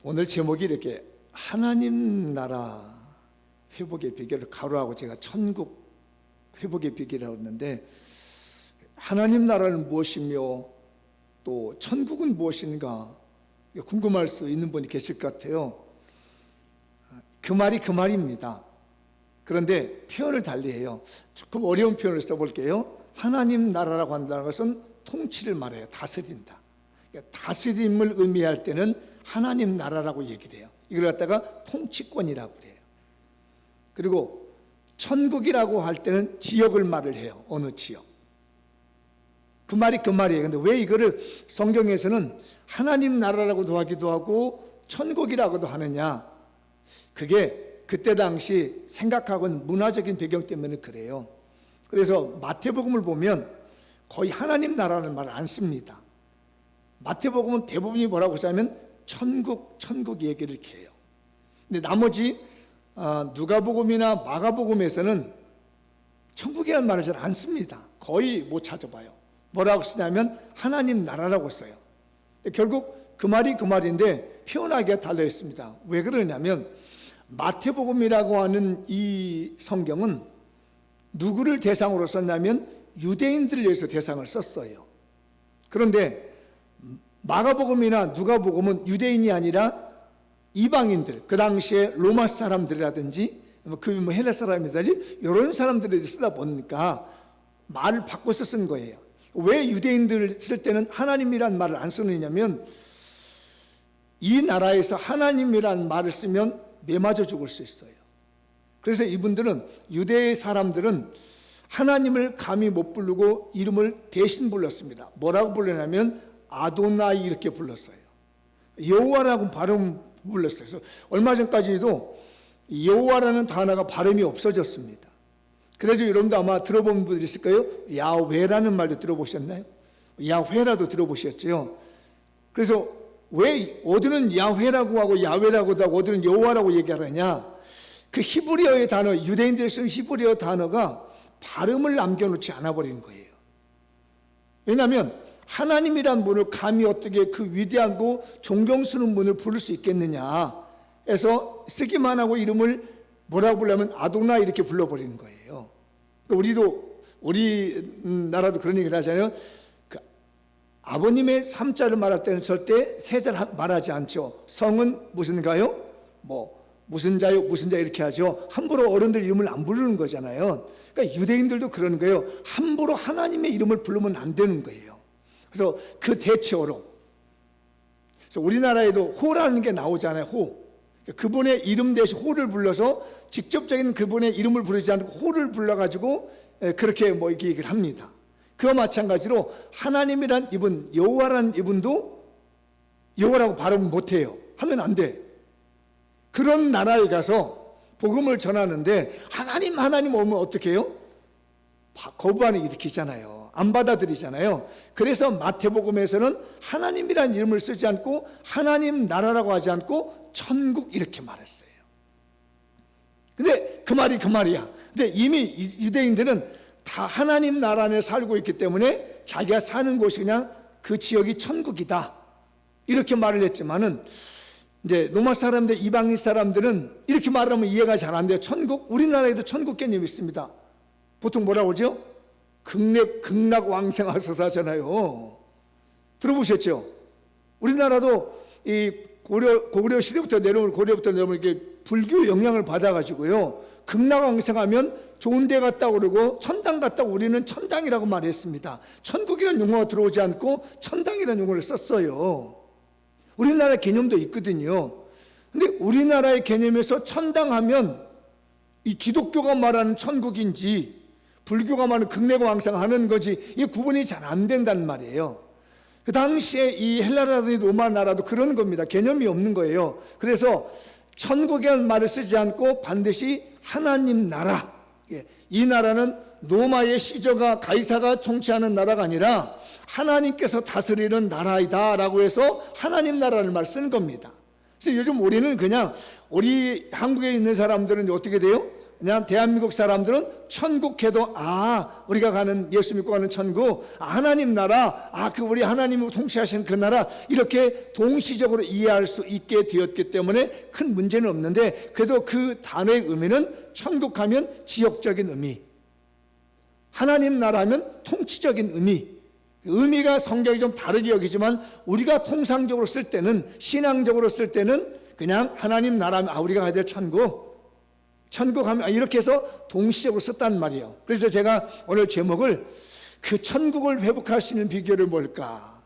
오늘 제목이 이렇게 하나님 나라 회복의 비결을 가로하고 제가 천국 회복의 비결이라고 했는데, 하나님 나라는 무엇이며 또 천국은 무엇인가 궁금할 수 있는 분이 계실 것 같아요. 그 말이 그 말입니다. 그런데 표현을 달리해요. 조금 어려운 표현을 써볼게요. 하나님 나라라고 한다는 것은 통치를 말해요. 다스린다. 다스림을 의미할 때는 하나님 나라라고 얘기를 해요. 이걸 갖다가 통치권이라고 그래요. 그리고 천국이라고 할 때는 지역을 말을 해요. 어느 지역. 그 말이 그 말이에요. 근데 왜 이거를 성경에서는 하나님 나라라고도 하기도 하고 천국이라고도 하느냐? 그게 그때 당시 생각하고는 문화적인 배경 때문에 그래요. 그래서 마태복음을 보면 거의 하나님 나라는 말을 안 씁니다. 마태복음은 대부분이 뭐라고 하냐면 천국 얘기를 이렇게 해요. 근데 나머지 누가복음이나 마가복음에서는 천국이라는 말을 잘 안 씁니다. 거의 못 찾아봐요. 뭐라고 쓰냐면 하나님 나라라고 써요. 결국 그 말이 그 말인데 표현하기가 달려 있습니다. 왜 그러냐면 마태복음이라고 하는 이 성경은 누구를 대상으로 썼냐면 유대인들을 위해서 대상을 썼어요. 그런데 마가복음이나 누가복음은 유대인이 아니라 이방인들, 그 당시에 로마 사람들이라든지 그 헬라 사람이라든지 이런 사람들이 쓰다 보니까 말을 바꿔서 쓴 거예요. 왜 유대인들을 쓸 때는 하나님이란 말을 안 쓰느냐면 이 나라에서 하나님이란 말을 쓰면 매맞아 죽을 수 있어요. 그래서 이분들은, 유대 사람들은 하나님을 감히 못 부르고 이름을 대신 불렀습니다. 뭐라고 불렀냐면 아도나이 이렇게 불렀어요. 여호와라고 발음 불렀어요. 그래서 얼마 전까지도 여호와라는 단어가 발음이 없어졌습니다. 그래도 여러분도 아마 들어본 분들 있을 거예요. 야훼라는 말도 들어보셨나요? 야훼라도 들어보셨죠? 그래서 왜 어디는 야훼라고 하고 야훼라고도 하고 어디는 여호와라고 얘기하느냐? 그 히브리어의 단어, 유대인들이 쓴 히브리어 단어가 발음을 남겨놓지 않아 버리는 거예요. 왜냐하면 하나님이란 분을 감히 어떻게 그 위대하고 존경스러운 분을 부를 수 있겠느냐 해서 쓰기만 하고 이름을 뭐라고 부르려면 아도나 이렇게 불러버리는 거예요. 우리나라도 그런 얘기를 하잖아요. 그 아버님의 삼자를 말할 때는 절대 세자를 말하지 않죠. 성은 무슨가요? 무슨 자요, 무슨 자 이렇게 하죠. 함부로 어른들 이름을 안 부르는 거잖아요. 그러니까 유대인들도 그러는 거예요. 함부로 하나님의 이름을 부르면 안 되는 거예요. 그래서 그 대체어로, 그래서 우리나라에도 호라는 게 나오잖아요. 호. 그분의 이름 대신 호를 불러서 직접적인 그분의 이름을 부르지 않고 호를 불러가지고 그렇게 이렇게 얘기를 합니다. 그와 마찬가지로 하나님이란 이분, 여호와라는 이분도 여호와라고 발음 못해요. 하면 안 돼. 그런 나라에 가서 복음을 전하는데 하나님 오면 어떻게 해요? 거부반응 일으키잖아요. 안 받아들이잖아요. 그래서 마태복음에서는 하나님이라는 이름을 쓰지 않고 하나님 나라라고 하지 않고 천국 이렇게 말했어요. 근데 그 말이 그 말이야. 근데 이미 유대인들은 다 하나님 나라 안에 살고 있기 때문에 자기가 사는 곳이 그냥 그 지역이 천국이다 이렇게 말을 했지만은 이제 로마 사람들, 이방인 사람들은 이렇게 말하면 이해가 잘 안 돼요. 천국, 우리나라에도 천국 개념이 있습니다. 보통 뭐라고 하죠? 극락왕생하소서 하잖아요. 들어보셨죠? 우리나라도 이 고구려 시대부터 내려오면, 고려부터 내려오면 이렇게 불교 영향을 받아가지고요, 극락왕생하면 좋은 데 갔다고 그러고 천당 갔다고 우리는 천당이라고 말했습니다. 천국이라는 용어가 들어오지 않고 천당이라는 용어를 썼어요. 우리나라 개념도 있거든요. 근데 우리나라의 개념에서 천당하면 이 기독교가 말하는 천국인지 불교가 말하는 극락왕생하는 거지, 이게 구분이 잘 안 된단 말이에요. 그 당시에 이 헬라라든지 로마 나라도 그런 겁니다. 개념이 없는 거예요. 그래서 천국이라는 말을 쓰지 않고 반드시 하나님 나라, 이 나라는 로마의 시저가 가이사가 통치하는 나라가 아니라 하나님께서 다스리는 나라이다 라고 해서 하나님 나라를 말 쓰는 겁니다. 그래서 요즘 우리는 그냥, 우리 한국에 있는 사람들은 어떻게 돼요? 그냥 대한민국 사람들은 천국 해도 우리가 가는 예수 믿고 가는 천국, 하나님 나라, 그 우리 하나님이 통치하시는 그 나라, 이렇게 동시적으로 이해할 수 있게 되었기 때문에 큰 문제는 없는데, 그래도 그 단어의 의미는 천국 하면 지역적인 의미, 하나님 나라면 통치적인 의미가 성경이 좀 다르게 여기지만 우리가 통상적으로 쓸 때는, 신앙적으로 쓸 때는 그냥 하나님 나라면 우리가 가야 될 천국 하면 이렇게 해서 동시적으로 썼단 말이에요. 그래서 제가 오늘 제목을 그 천국을 회복할 수 있는 비결이 뭘까?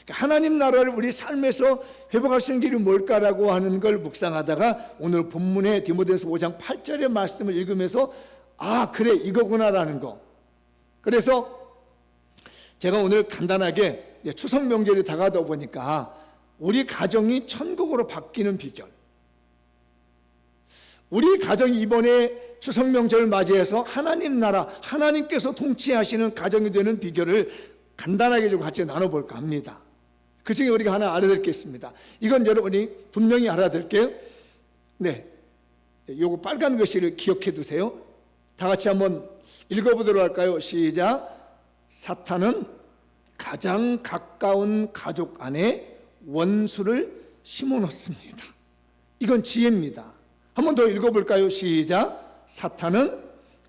하나님 나라를 우리 삶에서 회복할 수 있는 길이 뭘까라고 하는 걸 묵상하다가 오늘 본문의 디모데후서 5장 8절의 말씀을 읽으면서 그래 이거구나라는 거. 그래서 제가 오늘 간단하게 추석 명절이 다가다 보니까 우리 가정이 천국으로 바뀌는 비결, 우리 가정이 이번에 추석 명절을 맞이해서 하나님 나라, 하나님께서 통치하시는 가정이 되는 비결을 간단하게 좀 같이 나눠볼까 합니다. 그 중에 우리가 하나 알아들 게 있습니다. 이건 여러분이 분명히 알아들게요. 요거 빨간 글씨를 기억해 두세요. 다 같이 한번 읽어보도록 할까요? 시작. 사탄은 가장 가까운 가족 안에 원수를 심어놓습니다. 이건 지혜입니다. 한 번 더 읽어볼까요? 시작. 사탄은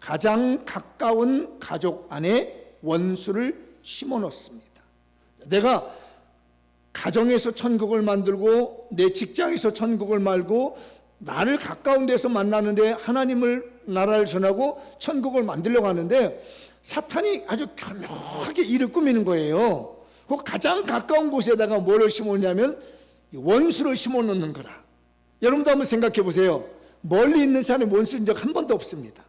가장 가까운 가족 안에 원수를 심어놓습니다. 내가 가정에서 천국을 만들고 내 직장에서 천국을 말고 나를 가까운 데서 만나는데 하나님을 나라를 전하고 천국을 만들려고 하는데 사탄이 아주 교묘하게 일을 꾸미는 거예요. 그 가장 가까운 곳에다가 뭐를 심어놓냐면 원수를 심어놓는 거라. 여러분도 한번 생각해 보세요. 멀리 있는 사람이 원수인 적 한 번도 없습니다.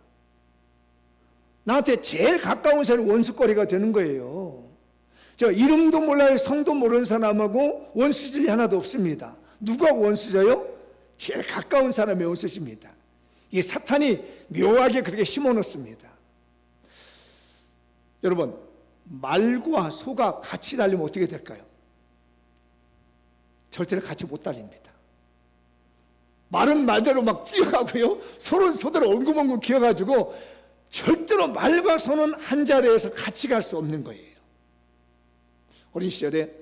나한테 제일 가까운 사람이 원수거리가 되는 거예요. 저 이름도 몰라요, 성도 모르는 사람하고 원수질이 하나도 없습니다. 누가 원수져요? 제일 가까운 사람이 원수십니다. 이 사탄이 묘하게 그렇게 심어놓습니다. 여러분, 말과 소가 같이 달리면 어떻게 될까요? 절대로 같이 못 달립니다. 말은 말대로 막 뛰어가고요, 소는 소대로 엉금엉금 기어가지고 절대로 말과 소는 한 자리에서 같이 갈 수 없는 거예요. 어린 시절에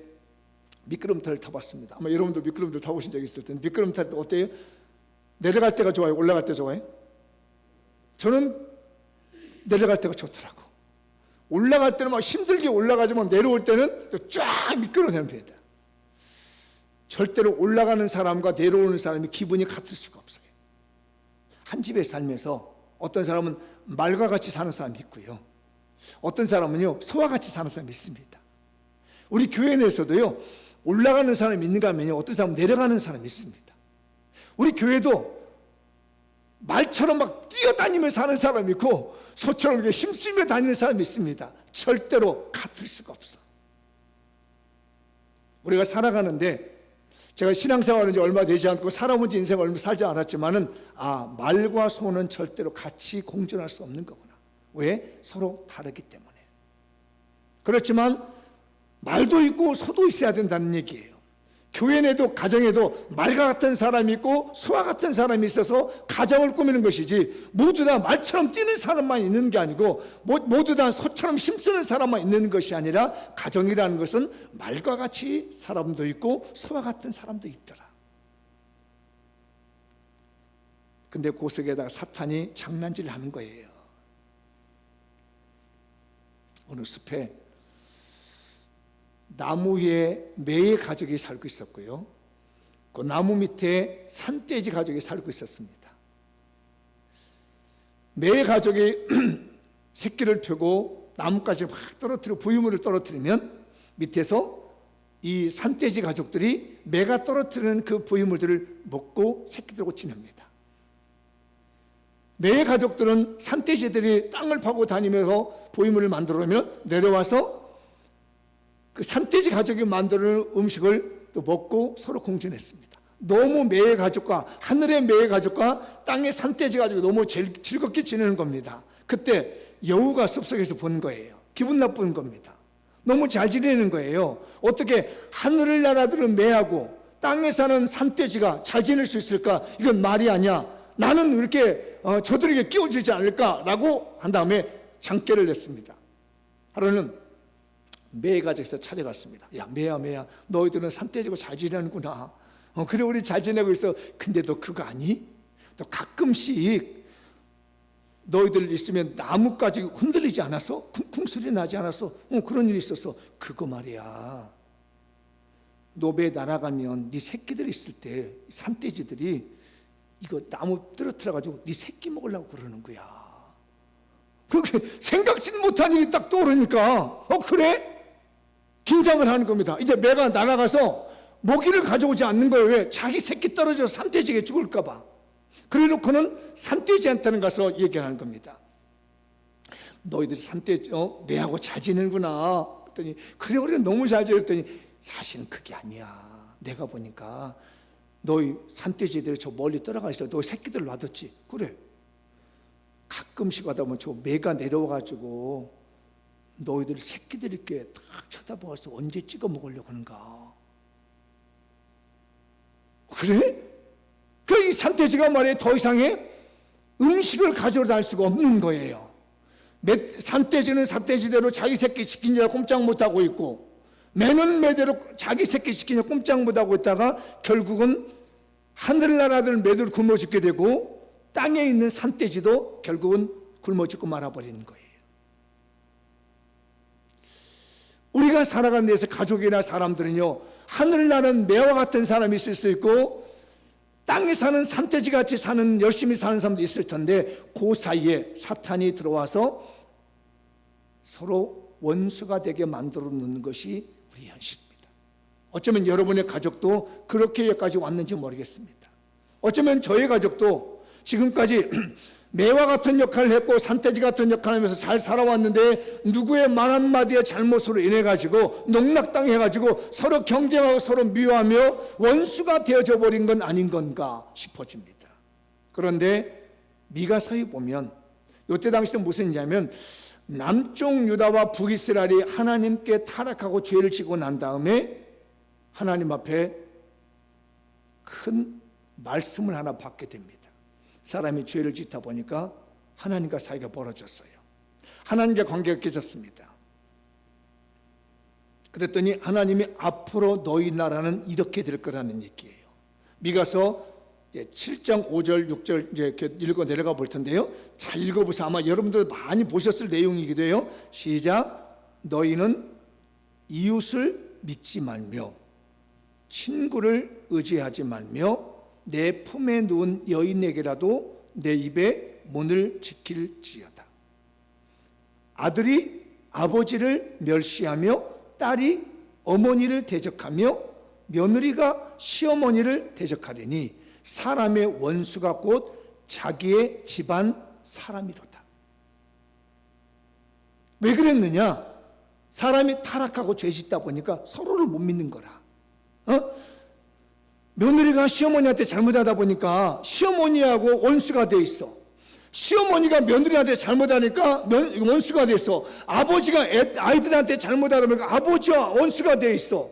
미끄럼틀을 타봤습니다. 아마 여러분도 미끄럼틀 타보신 적이 있을 텐데, 미끄럼틀 탈 때 어때요? 내려갈 때가 좋아요? 올라갈 때 좋아요? 저는 내려갈 때가 좋더라고. 올라갈 때는 막 힘들게 올라가지만 내려올 때는 쫙 미끄러냅니다. 절대로 올라가는 사람과 내려오는 사람이 기분이 같을 수가 없어요. 한 집에 살면서 어떤 사람은 말과 같이 사는 사람이 있고요, 어떤 사람은요 소와 같이 사는 사람이 있습니다. 우리 교회 내에서도요 올라가는 사람이 있는가 하면요 어떤 사람은 내려가는 사람이 있습니다. 우리 교회도 말처럼 막 뛰어다니며 사는 사람이 있고 소처럼 이렇게 힘쓰며 다니는 사람이 있습니다. 절대로 같을 수가 없어. 우리가 살아가는데, 제가 신앙생활은 이제 얼마 되지 않고 살아본 지 인생을 얼마 살지 않았지만은 말과 소는 절대로 같이 공존할 수 없는 거구나. 왜? 서로 다르기 때문에. 그렇지만 말도 있고 소도 있어야 된다는 얘기예요. 교회 내도 가정에도 말과 같은 사람이 있고 소와 같은 사람이 있어서 가정을 꾸미는 것이지, 모두 다 말처럼 뛰는 사람만 있는 게 아니고 모두 다 소처럼 힘쓰는 사람만 있는 것이 아니라, 가정이라는 것은 말과 같이 사람도 있고 소와 같은 사람도 있더라. 근데 그 속에다가 사탄이 장난질을 하는 거예요. 어느 숲에 나무 위에 매의 가족이 살고 있었고요, 그 나무 밑에 산돼지 가족이 살고 있었습니다. 매 가족이 새끼를 펴고 나무까지 막 떨어뜨리고 부유물을 떨어뜨리면 밑에서 이 산돼지 가족들이 매가 떨어뜨리는 그 부유물들을 먹고 새끼들고 지냅니다. 매 가족들은 산돼지들이 땅을 파고 다니면서 부유물을 만들어내면 내려와서 그 산돼지 가족이 만드는 음식을 또 먹고 서로 공존했습니다. 너무 매의 가족과, 하늘의 매의 가족과 땅의 산돼지 가족이 너무 즐겁게 지내는 겁니다. 그때 여우가 숲속에서 본 거예요. 기분 나쁜 겁니다. 너무 잘 지내는 거예요. 어떻게 하늘을 날아드는 매하고 땅에 사는 산돼지가 잘 지낼 수 있을까? 이건 말이 아니야. 나는 이렇게 저들에게 끼워주지 않을까라고 한 다음에 장계를 냈습니다. 하루는 매 가족에서 찾아갔습니다. 야, 매야, 너희들은 산떼지고 잘 지내는구나. 그래, 우리 잘 지내고 있어. 근데 너 그거 아니? 너 가끔씩 너희들 있으면 나뭇가지 흔들리지 않았어? 쿵쿵 소리 나지 않았어? 그런 일이 있었어. 그거 말이야. 너 매 날아가면 네 새끼들이 있을 때 산돼지들이 이거 나무 떨어뜨려가지고 네 새끼 먹으려고 그러는 거야. 그렇게 생각지도 못한 일이 딱 떠오르니까 그래? 긴장을 하는 겁니다. 이제 매가 날아가서 먹이를 가져오지 않는 거예요. 왜? 자기 새끼 떨어져서 산돼지에게 죽을까 봐. 그래 놓고는 산돼지한테는 가서 얘기하는 겁니다. 너희들이 산돼지 매하고 잘 지내는구나. 그랬더니 그래 너무 잘 지냈더니 사실은 그게 아니야. 내가 보니까 너희 산돼지들이 저 멀리 떠나가 있어. 너희 새끼들 놔뒀지. 그래. 가끔씩 하다 보면 저 매가 내려와가지고 너희들 새끼들 이렇게 딱 쳐다보아서 언제 찍어 먹으려고 하는가. 그래? 그 이 산돼지가 말이에요, 더 이상의 음식을 가져다 다닐 수가 없는 거예요. 산돼지는 산돼지대로 자기 새끼 지키느라 꼼짝 못하고 있고, 매는 매대로 자기 새끼 지키느라 꼼짝 못하고 있다가 결국은 하늘나라들 매들 굶어 죽게 되고 땅에 있는 산돼지도 결국은 굶어 죽고 말아버리는 거예요. 우리가 살아가는 데서 가족이나 사람들은요, 하늘나라는 매와 같은 사람이 있을 수 있고 땅에 사는 산돼지같이 사는 열심히 사는 사람도 있을 텐데 그 사이에 사탄이 들어와서 서로 원수가 되게 만들어 놓는 것이 우리 현실입니다. 어쩌면 여러분의 가족도 그렇게 여기까지 왔는지 모르겠습니다. 어쩌면 저의 가족도 지금까지 매와 같은 역할을 했고 산돼지 같은 역할을 하면서 잘 살아왔는데 누구의 말 한마디의 잘못으로 인해 가지고 농락당해 가지고 서로 경쟁하고 서로 미워하며 원수가 되어져 버린 건 아닌 건가 싶어집니다. 그런데 미가서에 보면 이때 당시는 무슨 일이냐면 남쪽 유다와 북이스라엘이 하나님께 타락하고 죄를 지고 난 다음에 하나님 앞에 큰 말씀을 하나 받게 됩니다. 사람이 죄를 짓다 보니까 하나님과 사이가 벌어졌어요. 하나님과 관계가 깨졌습니다. 그랬더니 하나님이 앞으로 너희 나라는 이렇게 될 거라는 얘기예요. 미가서 7장 5절 6절 이제 이렇게 읽어 내려가 볼 텐데요. 잘 읽어보세요. 아마 여러분들 많이 보셨을 내용이기도 해요. 시작. 너희는 이웃을 믿지 말며 친구를 의지하지 말며 내 품에 누운 여인에게라도 내 입에 문을 지킬지어다. 아들이 아버지를 멸시하며 딸이 어머니를 대적하며 며느리가 시어머니를 대적하리니 사람의 원수가 곧 자기의 집안 사람이로다. 왜 그랬느냐? 사람이 타락하고 죄짓다 보니까 서로를 못 믿는 거라. 며느리가 시어머니한테 잘못하다 보니까 시어머니하고 원수가 돼 있어. 시어머니가 며느리한테 잘못하니까 원수가 돼 있어. 아버지가 아이들한테 잘못하다 보니까 아버지와 원수가 돼 있어.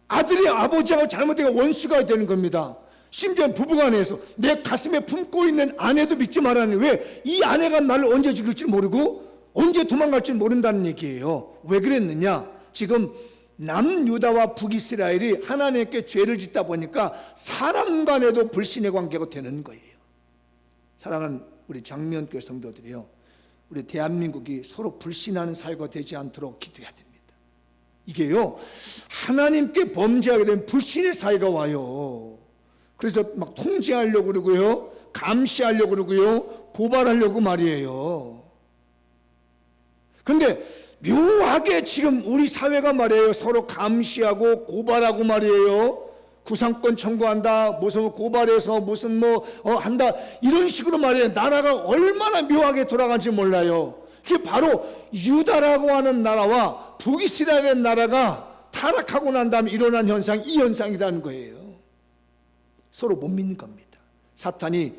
아들이 아버지하고 잘못되고 원수가 되는 겁니다. 심지어 부부간에서 내 가슴에 품고 있는 아내도 믿지 말라니, 왜? 이 아내가 나를 언제 죽일지 모르고 언제 도망갈지 모른다는 얘기예요. 왜 그랬느냐? 지금 남유다와 북이스라엘이 하나님께 죄를 짓다 보니까 사람 간에도 불신의 관계가 되는 거예요. 사랑하는 우리 장미연교회 성도들이요, 우리 대한민국이 서로 불신하는 사회가 되지 않도록 기도해야 됩니다. 이게요, 하나님께 범죄하게 되면 불신의 사회가 와요. 그래서 막 통제하려고 그러고요, 감시하려고 그러고요, 고발하려고 말이에요. 그런데 묘하게 지금 우리 사회가 말이에요, 서로 감시하고 고발하고 말이에요. 구상권 청구한다, 무슨 고발해서 무슨 한다, 이런 식으로 말이에요. 나라가 얼마나 묘하게 돌아간지 몰라요. 그게 바로 유다라고 하는 나라와 북이스라엘의 나라가 타락하고 난 다음에 일어난 현상, 이 현상이라는 거예요. 서로 못 믿는 겁니다. 사탄이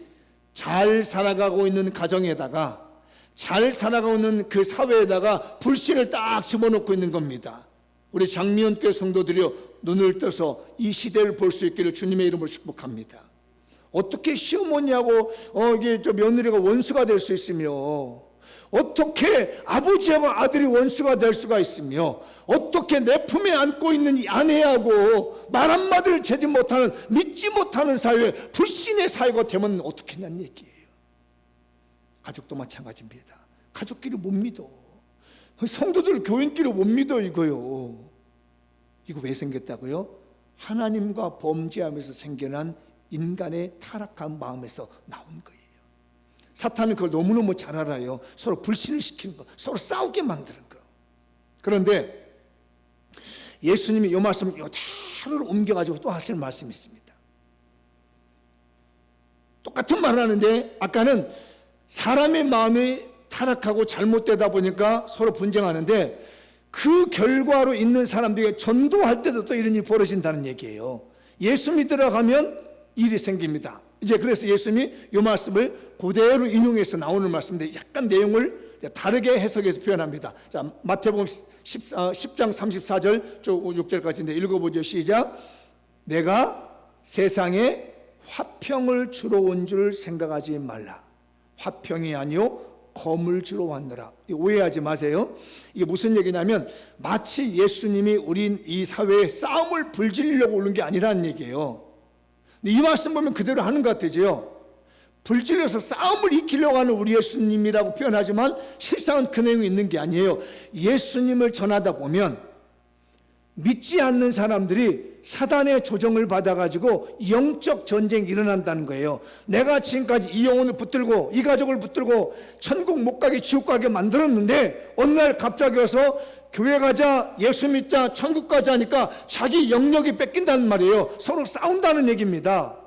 잘 살아가고 있는 가정에다가, 잘 살아가고 있는 그 사회에다가 불신을 딱 집어넣고 있는 겁니다. 우리 장미연교회 성도들이요, 눈을 떠서 이 시대를 볼 수 있기를 주님의 이름으로 축복합니다. 어떻게 시어머니하고 이게 저 며느리가 원수가 될 수 있으며, 어떻게 아버지하고 아들이 원수가 될 수가 있으며, 어떻게 내 품에 안고 있는 이 아내하고 말 한마디를 제지 못하는, 믿지 못하는 사회, 불신의 사회가 되면 어떻겠냐는 얘기예요. 가족도 마찬가지입니다. 가족끼리 못 믿어. 성도들 교인끼리 못 믿어. 이거 왜 생겼다고요? 하나님과 범죄하면서 생겨난 인간의 타락한 마음에서 나온 거예요. 사탄은 그걸 너무너무 잘 알아요. 서로 불신을 시키는 거, 서로 싸우게 만드는 거. 그런데 예수님이 이 말씀 이대로 옮겨가지고 또 하시는 말씀이 있습니다. 똑같은 말을 하는데, 아까는 사람의 마음이 타락하고 잘못되다 보니까 서로 분쟁하는데, 그 결과로 있는 사람들에게 전도할 때도 또 이런 일이 벌어진다는 얘기예요. 예수 믿으러 가면 일이 생깁니다. 이제 그래서 예수님이 이 말씀을 그대로 인용해서 나오는 말씀인데, 약간 내용을 다르게 해석해서 표현합니다. 자, 마태복음 10장 34절 6절까지인데 읽어보죠. 시작. 내가 세상에 화평을 주러 온 줄 생각하지 말라. 화평이 아니요 검을 주러 왔느라. 오해하지 마세요. 이게 무슨 얘기냐면, 마치 예수님이 우린 이 사회에 싸움을 불지르려고 오는 게 아니라는 얘기예요. 이 말씀 보면 그대로 하는 것 같으죠. 불질러서 싸움을 익히려고 하는 우리 예수님이라고 표현하지만 실상은 그 내용이 있는 게 아니에요. 예수님을 전하다 보면 믿지 않는 사람들이 사단의 조정을 받아가지고 영적 전쟁이 일어난다는 거예요. 내가 지금까지 이 영혼을 붙들고 이 가족을 붙들고 천국 못 가게 지옥 가게 만들었는데, 어느 날 갑자기 와서 교회 가자, 예수 믿자, 천국 가자 하니까 자기 영역이 뺏긴다는 말이에요. 서로 싸운다는 얘기입니다.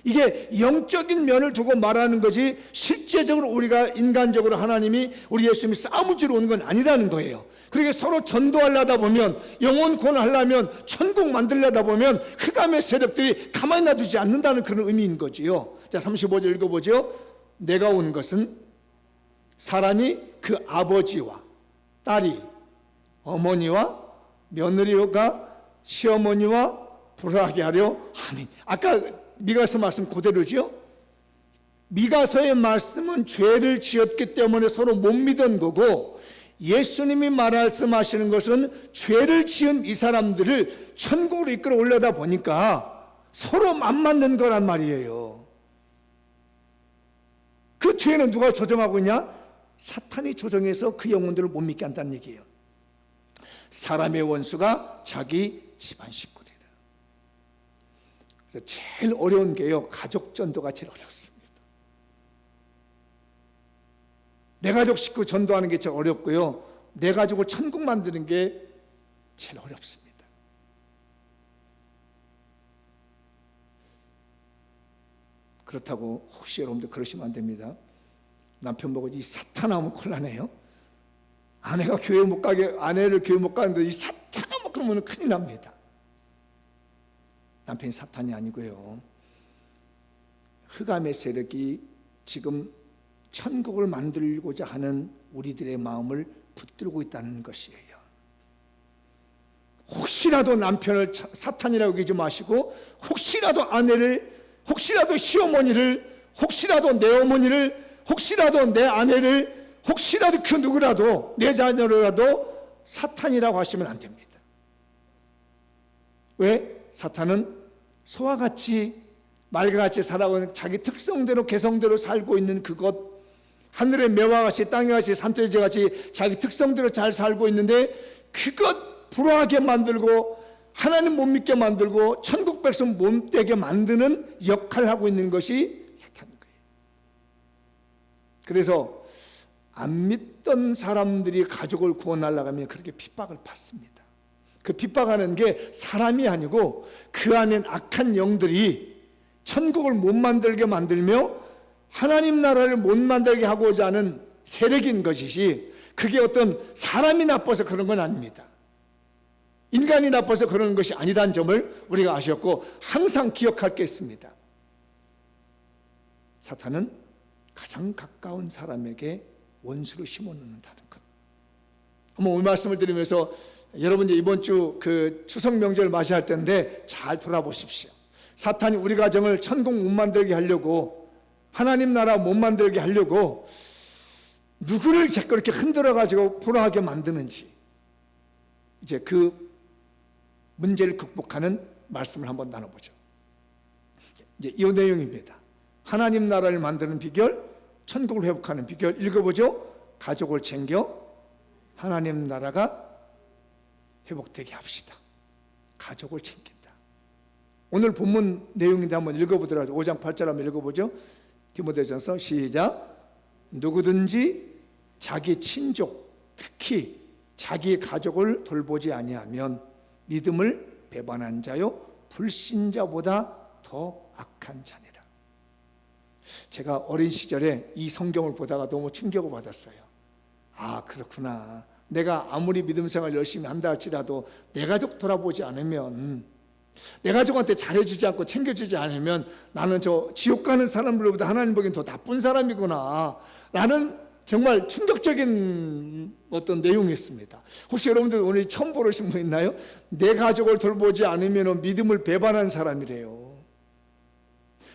이게 영적인 면을 두고 말하는 거지, 실제적으로 우리가 인간적으로 하나님이 우리 예수님이 싸움을 주러 오는 건 아니라는 거예요. 그러니까 서로 전도하려다 보면, 영혼 구원하려면, 천국 만들려다 보면 흑암의 세력들이 가만히 놔두지 않는다는 그런 의미인 거지요. 자, 35절 읽어보죠. 내가 온 것은 사람이 그 아버지와 딸이, 어머니와 며느리가 시어머니와 불화하게 하려 하니. 아까 미가서 말씀 그대로죠. 미가서의 말씀은 죄를 지었기 때문에 서로 못 믿은 거고, 예수님이 말씀하시는 것은 죄를 지은 이 사람들을 천국으로 이끌어 올려다 보니까 서로 안 맞는 거란 말이에요. 그 죄는 누가 조정하고 있냐? 사탄이 조정해서 그 영혼들을 못 믿게 한다는 얘기예요. 사람의 원수가 자기 집안 식구들이다. 그래서 제일 어려운 게요, 가족 전도가 제일 어렵습니다. 내 가족 식구 전도하는 게 제일 어렵고요, 내 가족을 천국 만드는 게 제일 어렵습니다. 그렇다고 혹시 여러분들 그러시면 안 됩니다. 남편 보고 이 사탄 하면 곤란해요. 아내가 교회 못 가게, 아내를 교회 못 가는데 이 사탄 하면 그러면 큰일 납니다. 남편이 사탄이 아니고요, 흑암의 세력이 지금 천국을 만들고자 하는 우리들의 마음을 붙들고 있다는 것이에요. 혹시라도 남편을 사탄이라고 여기지 마시고, 혹시라도 아내를, 혹시라도 시어머니를, 혹시라도 내 어머니를, 혹시라도 내 아내를, 혹시라도 그 누구라도 내 자녀라도 사탄이라고 하시면 안 됩니다. 왜? 사탄은 소와 같이 말과 같이 살아오는 자기 특성대로 개성대로 살고 있는 그것, 하늘의 매와 같이 땅에 같이 산돼지 같이 자기 특성대로 잘 살고 있는데, 그것 불화하게 만들고 하나님 못 믿게 만들고 천국 백성 못 되게 만드는 역할을 하고 있는 것이 사탄인 거예요. 그래서 안 믿던 사람들이 가족을 구원하려고 하면 그렇게 핍박을 받습니다. 그 핍박하는 게 사람이 아니고 그 안엔 악한 영들이 천국을 못 만들게 만들며 하나님 나라를 못 만들게 하고자 하는 세력인 것이지, 그게 어떤 사람이 나빠서 그런 건 아닙니다. 인간이 나빠서 그러는 것이 아니라는 점을 우리가 아셨고, 항상 기억할 게 있습니다. 사탄은 가장 가까운 사람에게 원수를 심어놓는다는 것. 한번 오늘 말씀을 드리면서 여러분 이번 주 그 추석 명절 맞이할 텐데 잘 돌아보십시오. 사탄이 우리 가정을 천국 못 만들게 하려고, 하나님 나라 못 만들게 하려고 누구를 자꾸 이렇게 흔들어가지고 불화하게 만드는지, 이제 그 문제를 극복하는 말씀을 한번 나눠보죠. 이제 이 내용입니다. 하나님 나라를 만드는 비결, 천국을 회복하는 비결 읽어보죠. 가족을 챙겨 하나님 나라가 회복되게 합시다. 가족을 챙긴다. 오늘 본문 내용인데 한번 읽어보도록 하죠. 5장 8절 한번 읽어보죠. 디모데전서 시작. 누구든지 자기 친족, 특히 자기 가족을 돌보지 아니하면 믿음을 배반한 자요 불신자보다 더 악한 자니라. 제가 어린 시절에 이 성경을 보다가 너무 충격을 받았어요. 아, 그렇구나. 내가 아무리 믿음 생활 열심히 한다 할지라도 내 가족 돌아보지 않으면, 내 가족한테 잘해주지 않고 챙겨주지 않으면 나는 저 지옥 가는 사람들보다 하나님 보기엔 더 나쁜 사람이구나. 라는 정말 충격적인 어떤 내용이었습니다. 혹시 여러분들 오늘 처음 보신 분 있나요? 내 가족을 돌보지 않으면 믿음을 배반한 사람이래요.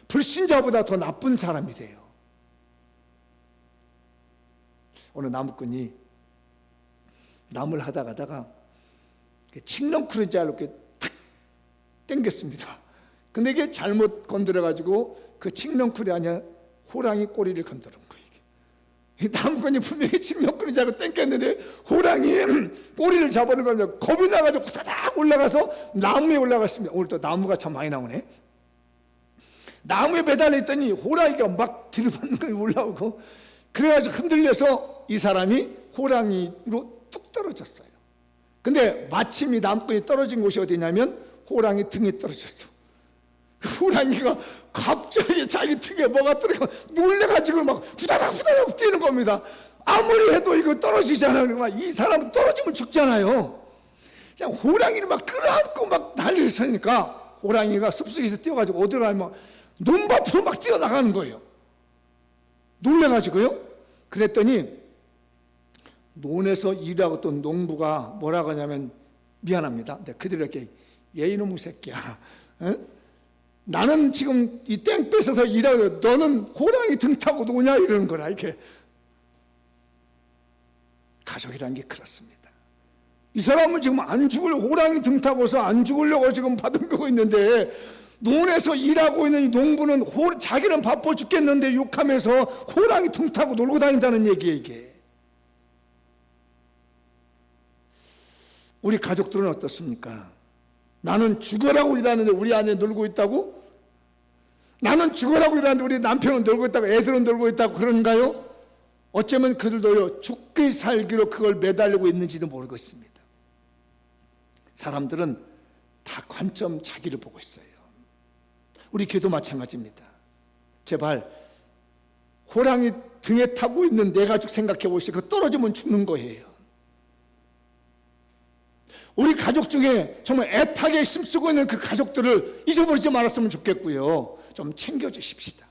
불신자보다 더 나쁜 사람이래요. 오늘 나무꾼이 나무를 하다 가다가 칡렁크루자로 이렇게 탁 당겼습니다. 근데 이게 잘못 건드려가지고 그 칡렁크루 아니야 호랑이 꼬리를 건드린 거예요. 나무꾼이 분명히 칡렁크루자로 당겼는데 호랑이 꼬리를 잡아는 겁니다. 겁이 나가지고 후다닥 올라가서 나무에 올라갔습니다. 오늘 또 나무가 참 많이 나오네. 나무에 매달려 있더니 호랑이가 막 들이받는 거예요. 올라오고. 그래가지고 흔들려서 이 사람이 호랑이로 뚝 떨어졌어요. 근데 마침 이 나무꾼이 떨어진 곳이 어디냐면 호랑이 등에 떨어졌어. 호랑이가 갑자기 자기 등에 뭐가 떨어져 놀래가지고 막 후다닥 뛰는 겁니다. 아무리 해도 이거 떨어지잖아요. 이 사람은 떨어지면 죽잖아요. 그냥 호랑이를 막 끌어안고 막 난리를 치니까 호랑이가 숲속에서 뛰어가지고 어디로 가면 논밭으로 막 뛰어나가는 거예요. 놀래가지고요. 그랬더니 논에서 일하고 또 농부가 뭐라고 하냐면, 미안합니다. 근데 그들이 이렇게 예이놈의 새끼야. 응? 나는 지금 이 땡 뺏어서 일하고 너는 호랑이 등 타고 노냐 이러는 거라. 이렇게. 가족이라는 게 그렇습니다. 이 사람은 지금 안 죽으려고 호랑이 등 타고서 안 죽으려고 지금 받아들고 있는데, 논에서 일하고 있는 이 농부는 자기는 바빠 죽겠는데 욕하면서 호랑이 등 타고 놀고 다닌다는 얘기예요. 이게 우리 가족들은 어떻습니까? 나는 죽으라고 일하는데 우리 아내 놀고 있다고? 나는 죽으라고 일하는데 우리 남편은 놀고 있다고, 애들은 놀고 있다고 그런가요? 어쩌면 그들도요 죽기 살기로 그걸 매달리고 있는지도 모르겠습니다. 사람들은 다 관점 자기를 보고 있어요. 우리 교도 마찬가지입니다. 제발 호랑이 등에 타고 있는 내 가족 생각해 보시고 떨어지면 죽는 거예요. 우리 가족 중에 정말 애타게 힘쓰고 있는 그 가족들을 잊어버리지 말았으면 좋겠고요. 좀 챙겨주십시다.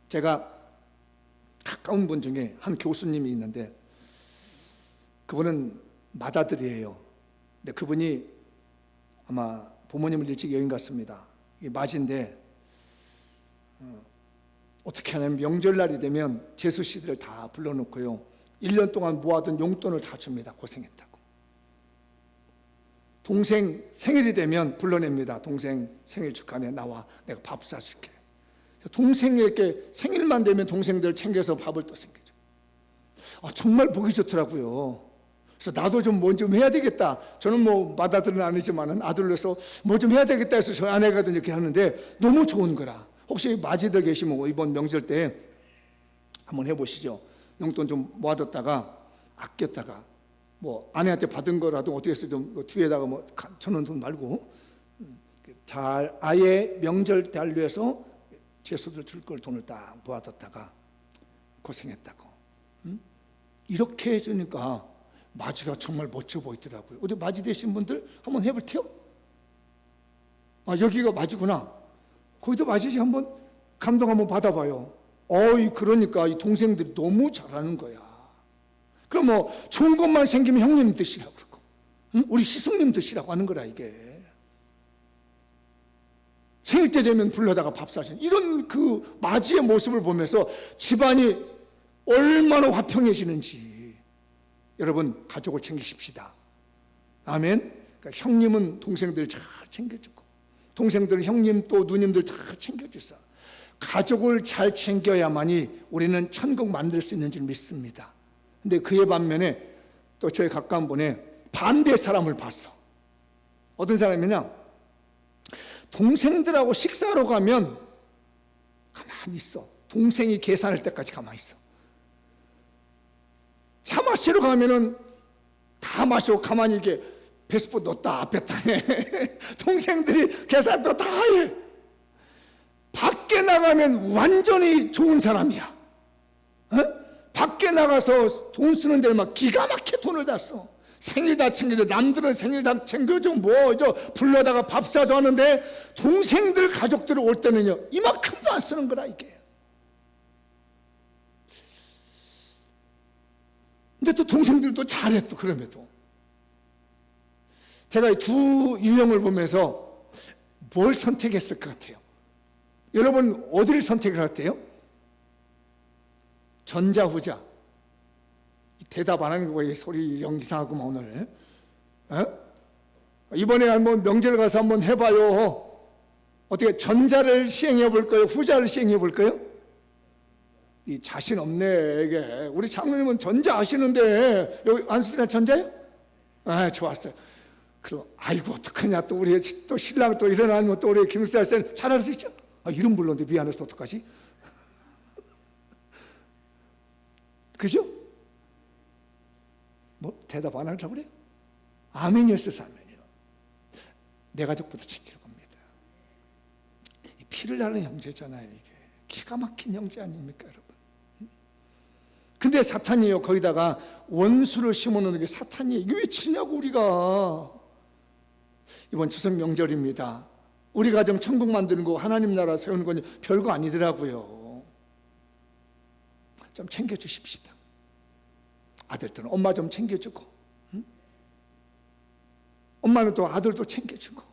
제가 가까운 분 중에 한 교수님이 있는데 그분은 맏아들이에요. 근데 그분이 아마 부모님을 일찍 여행 갔습니다. 이 맞인데 어떻게 하냐면 명절날이 되면 재수 씨들 다 불러놓고요. 1년 동안 모아둔 용돈을 다 줍니다. 고생했다고. 동생 생일이 되면 불러냅니다. 동생 생일 축하해 나와 내가 밥 사줄게. 동생에게 생일만 되면 동생들 챙겨서 밥을 또 챙겨줘. 정말 보기 좋더라고요. 그래서 나도 좀 뭐 좀 해야 되겠다. 저는 뭐 맏아들은 아니지만은 아들로서 뭐 좀 해야 되겠다 해서 저희 아내가 이렇게 하는데 너무 좋은 거라. 혹시 맏아들 계시면 이번 명절 때 한번 해보시죠. 용돈 좀 모아뒀다가 아꼈다가 뭐 아내한테 받은 거라도 어떻게 해서 좀 뒤에다가 뭐 저는 돈 말고 잘 아예 명절 달려서 제수들 줄 걸 돈을 딱 모아뒀다가 고생했다고. 이렇게 해주니까 맞이가 정말 멋져 보이더라고요. 어디 맞이 되신 분들 한번 해볼게요. 여기가 맞이구나. 거기도 맞이시 한번 감동 한번 받아봐요. 그러니까 이 동생들이 너무 잘하는 거야. 그럼 뭐 좋은 것만 생기면 형님 드시라고 그러고, 우리 시숙님 드시라고 하는 거라 이게. 생일 때 되면 불러다가 밥 사주는 이런 그 맞이의 모습을 보면서 집안이 얼마나 화평해지는지. 여러분, 가족을 챙기십시다. 아멘. 그러니까 형님은 동생들 잘 챙겨주고, 동생들은 형님 또 누님들 잘 챙겨주사. 가족을 잘 챙겨야만이 우리는 천국 만들 수 있는 줄 믿습니다. 근데 그에 반면에 또 저희 가까운 분에 반대 사람을 봤어. 어떤 사람이냐? 동생들하고 식사하러 가면 가만히 있어. 동생이 계산할 때까지 가만히 있어. 차 마시러 가면은 다 마시고 가만히 이게 배수포 넣었다 앞에 타네. 동생들이 계산도 다 해. 밖에 나가면 완전히 좋은 사람이야. 어? 밖에 나가서 돈 쓰는 데를 막 기가 막히게 돈을 다 써. 생일 다 챙겨줘. 남들은 생일 다 챙겨줘. 불러다가 밥 사줘 하는데 동생들 가족들 올 때는요 이만큼도 안 쓰는 거라 이게. 근데 또 동생들도 잘해. 또 그럼에도 제가 이 두 유형을 보면서 뭘 선택했을 것 같아요? 여러분 어디를 선택을 할때요? 전자 후자. 대답 안 하는 거예요. 소리 영 이상하구만 오늘. 에? 이번에 한번 명절 가서 한번 해봐요. 어떻게 전자를 시행해 볼까요? 후자를 시행해 볼까요? 이 자신 없네 이게. 우리 장로님은 전자 아시는데 여기 안수빈 전자요? 아 좋았어요. 그럼 아이고 어떡하냐 또 우리 또 신랑 또 일어나면 또 우리 김수자 쌤 잘할 수 있죠? 아 이름 불렀는데 미안해서 어떡하지? 그죠? 뭐 대답 안 하려고 그래요? 아멘이었어요. 아멘이요. 내 가족부터 챙기는 겁니다. 피를 나는 형제잖아요. 이게 기가 막힌 형제 아닙니까 여러분? 근데 사탄이요 거기다가 원수를 심어놓는 게 사탄이에요. 이게 왜 치냐고. 우리가 이번 추석 명절입니다. 우리 가정 천국 만드는 거 하나님 나라 세우는 건 별거 아니더라고요. 좀 챙겨주십시다. 아들들은 엄마 좀 챙겨주고, 응? 엄마는 또 아들도 챙겨주고.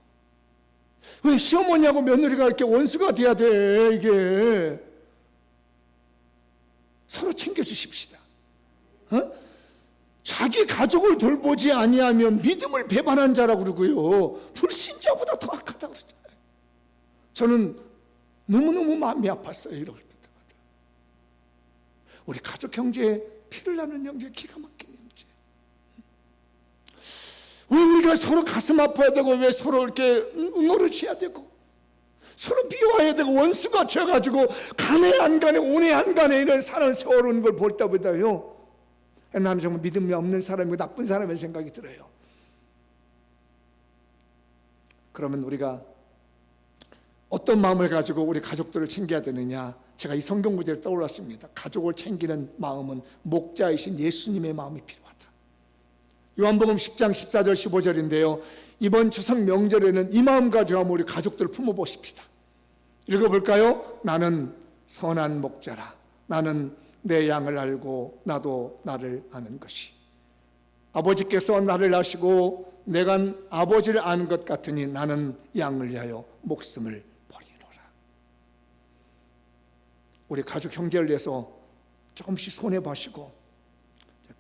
왜 시어머니하고 며느리가 이렇게 원수가 돼야 돼? 이게 서로 챙겨주십시다. 어? 자기 가족을 돌보지 아니하면 믿음을 배반한 자라고 그러고요, 불신자보다 더 악하다고 그러잖아요. 저는 너무너무 마음이 아팠어요. 이럴 때마다 우리 가족 형제, 피를 나는 형제, 기가 막힌 형제. 왜 우리가 서로 가슴 아파야 되고, 왜 서로 이렇게 응어를 쳐야 되고, 서로 미워해야 되고, 원수가 쳐가지고 간에 안 간에 온에 안 간에 이런 사는 세월은 걸 볼 때보다요, 나는 정말 믿음이 없는 사람이고 나쁜 사람의 생각이 들어요. 그러면 우리가 어떤 마음을 가지고 우리 가족들을 챙겨야 되느냐? 제가 이 성경 구절을 떠올랐습니다. 가족을 챙기는 마음은 목자이신 예수님의 마음이 필요하다. 요한복음 10장 14절 15절인데요 이번 추석 명절에는 이 마음 가지고 한번 우리 가족들을 품어보십시다. 읽어볼까요? 나는 선한 목자라. 나는 내 양을 알고 나도 나를 아는 것이. 아버지께서 나를 아시고 내가 아버지를 아는 것 같으니 나는 양을 위하여 목숨을 버리노라. 우리 가족 형제를 위해서 조금씩 손해 보시고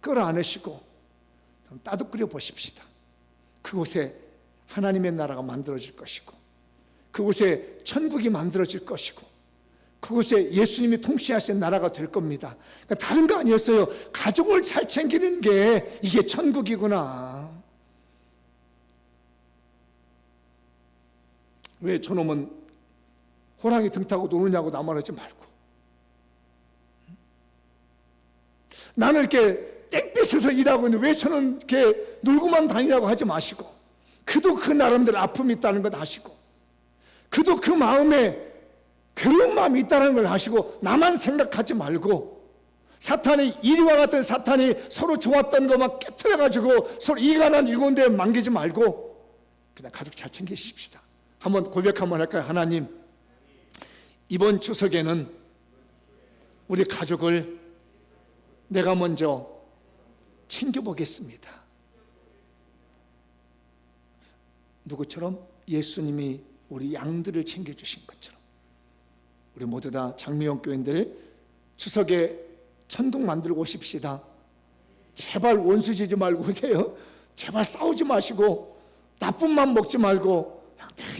끌어안으시고 좀 따뜻끓여 보십시다. 그곳에 하나님의 나라가 만들어질 것이고, 그곳에 천국이 만들어질 것이고, 그곳에 예수님이 통치하신 나라가 될 겁니다. 그러니까 다른 거 아니었어요. 가족을 잘 챙기는 게 이게 천국이구나. 왜 저놈은 호랑이 등 타고 노느냐고 나만 하지 말고, 나는 이렇게 땡볕에서 일하고 있는데 왜 저는 이렇게 놀고만 다니냐고 하지 마시고, 그도 그 나름대로 아픔이 있다는 것 아시고, 그도 그 마음에 괴로운 마음이 있다는 걸 아시고, 나만 생각하지 말고, 사탄이 이리와 같은 사탄이 서로 좋았던 것만 깨트려가지고 서로 이간한 일곱 대 만기지 말고 그냥 가족 잘 챙기십시다. 한번 고백 한번 할까요? 하나님, 이번 추석에는 우리 가족을 내가 먼저 챙겨보겠습니다. 누구처럼? 예수님이 우리 양들을 챙겨주신 것처럼 우리 모두 다 장미영 교인들 추석에 천국 만들고 오십시다. 제발 원수지지 말고 오세요. 제발 싸우지 마시고 나쁜 맘 먹지 말고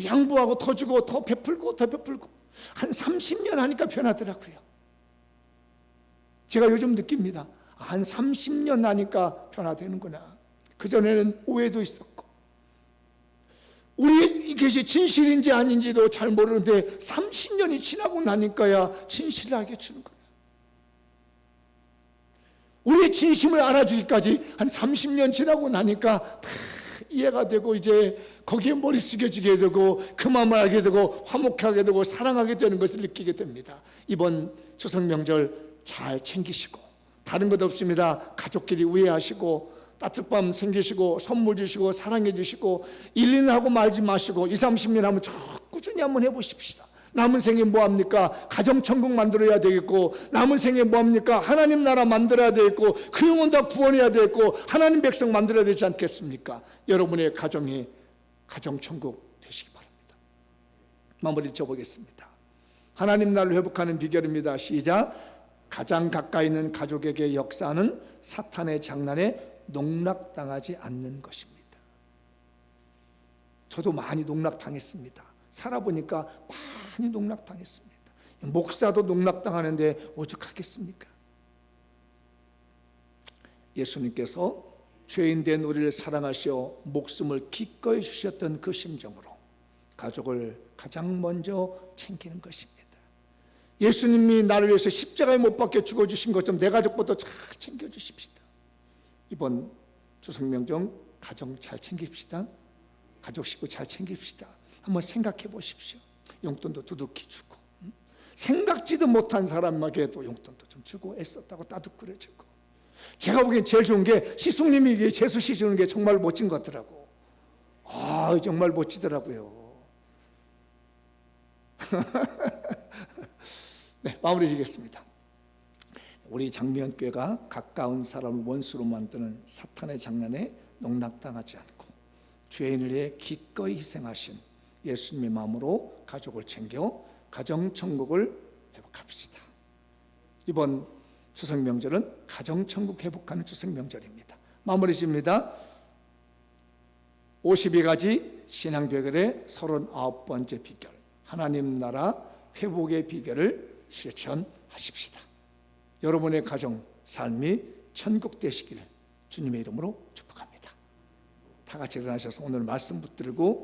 양보하고 더 주고 더 베풀고 더 베풀고. 한 30년 하니까 변하더라고요. 제가 요즘 느낍니다. 한 30년 하니까 변화되는구나. 그전에는 오해도 있었고 우리 이것이 진실인지 아닌지도 잘 모르는데 30년이 지나고 나니까야 진실을 알게 주는구나. 우리의 진심을 알아주기까지 한 30년 지나고 나니까 다 이해가 되고 이제 거기에 머리 숙여지게 되고 그 마음을 알게 되고 화목하게 되고 사랑하게 되는 것을 느끼게 됩니다. 이번 추석 명절 잘 챙기시고 다른 것 없습니다. 가족끼리 우애하시고 따뜻함 생기시고 선물 주시고 사랑해 주시고 1, 2년 하고 말지 마시고 2, 30년 하면 쭉 꾸준히 한번 해보십시다. 남은 생에 뭐합니까? 가정천국 만들어야 되겠고 남은 생에 뭐합니까? 하나님 나라 만들어야 되겠고 그 영혼 다 구원해야 되겠고 하나님 백성 만들어야 되지 않겠습니까? 여러분의 가정이 가정천국 되시기 바랍니다. 마무리 지어보겠습니다. 하나님 나라를 회복하는 비결입니다. 시작. 가장 가까이 있는 가족에게 역사하는 사탄의 장난에 농락당하지 않는 것입니다. 저도 많이 농락당했습니다. 살아보니까 많이 농락당했습니다. 목사도 농락당하는데 오죽하겠습니까? 예수님께서 죄인된 우리를 사랑하시어 목숨을 기꺼이 주셨던 그 심정으로 가족을 가장 먼저 챙기는 것입니다. 예수님이 나를 위해서 십자가에 못 박혀 죽어주신 것처럼 내 가족부터 잘 챙겨주십시다. 이번 추석 명절 가정 잘 챙깁시다. 가족 식구 잘 챙깁시다. 한번 생각해 보십시오. 용돈도 두둑히 주고 생각지도 못한 사람에게도 용돈도 좀 주고 애썼다고 따뜻하게 주고. 제가 보기엔 제일 좋은 게 시숙님이 재수시 주는 게 정말 멋진 것 같더라고. 아, 정말 멋지더라고요. 네, 마무리 지겠습니다. 우리 장미연교회가 가까운 사람을 원수로 만드는 사탄의 장난에 농락당하지 않고 죄인을 위해 기꺼이 희생하신 예수님의 마음으로 가족을 챙겨 가정천국을 회복합시다. 이번 추석 명절은 가정천국 회복하는 추석 명절입니다. 마무리 지입니다. 52가지 신앙 비결의 39번째 비결, 하나님 나라 회복의 비결을 실천하십시다. 여러분의 가정, 삶이 천국 되시기를 주님의 이름으로 축복합니다. 다 같이 일어나셔서 오늘 말씀 붙들고